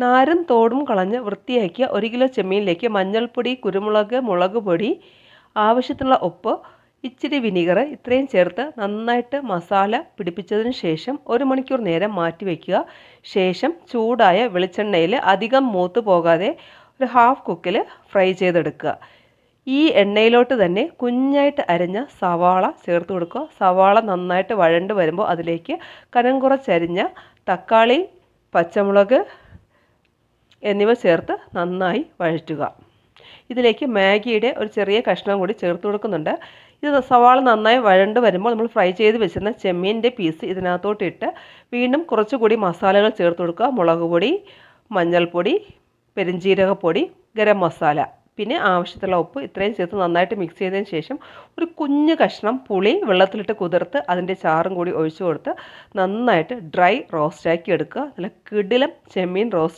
നാരും തോടും കളഞ്ഞ് വൃത്തിയാക്കിയ 1 കിലോ ചെമ്മീനിലേക്ക് മഞ്ഞൾപ്പൊടി, കുരുമുളക്, മുളക് പൊടി, ആവശ്യത്തിനുള്ള ഉപ്പ്, ഇച്ചിരി വിനീഗർ ഇത്രയും ചേർത്ത് നന്നായിട്ട് മസാല പിടിപ്പിച്ചതിന് ശേഷം 1 മണിക്കൂർ നേരം മാറ്റി വയ്ക്കുക. ശേഷം ചൂടായ വെളിച്ചെണ്ണയിൽ അധികം മൂത്ത് പോകാതെ ഒരു ഹാഫ് കുക്കിൽ ഫ്രൈ ചെയ്തെടുക്കുക. ഈ എണ്ണയിലോട്ട് തന്നെ കുഞ്ഞായിട്ട് അരിഞ്ഞ സവാള ചേർത്ത് കൊടുക്കുക. സവാള നന്നായിട്ട് വഴണ്ട് വരുമ്പോൾ അതിലേക്ക് കനം കുറച്ചരിഞ്ഞ തക്കാളി, പച്ചമുളക് എന്നിവ ചേർത്ത് നന്നായി വഴറ്റുക. ഇതിലേക്ക് മാഗിയുടെ ഒരു ചെറിയ കഷ്ണം കൂടി ചേർത്ത് കൊടുക്കുന്നുണ്ട്. ഇത് സവാള നന്നായി വഴണ്ട് വരുമ്പോൾ നമ്മൾ ഫ്രൈ ചെയ്ത് വെച്ചിരുന്ന ചെമ്മീൻ്റെ പീസ് ഇതിനകത്തോട്ടിട്ട് വീണ്ടും കുറച്ചുകൂടി മസാലകൾ ചേർത്ത് കൊടുക്കുക. മുളക് പൊടി, മഞ്ഞൾപ്പൊടി, പെരുംജീരകപ്പൊടി, ഗരം മസാല, പിന്നെ ആവശ്യത്തിലുള്ള ഉപ്പ് ഇത്രയും ചേർത്ത് നന്നായിട്ട് മിക്സ് ചെയ്തതിന് ശേഷം ഒരു കുഞ്ഞ് കഷ്ണം പുളി വെള്ളത്തിലിട്ട് കുതിർത്ത് അതിൻ്റെ ചാറും കൂടി ഒഴിച്ചു കൊടുത്ത് നന്നായിട്ട് ഡ്രൈ റോസ്റ്റാക്കി എടുക്കുക. നല്ല കിടിലം ചെമ്മീൻ റോസ്റ്റ്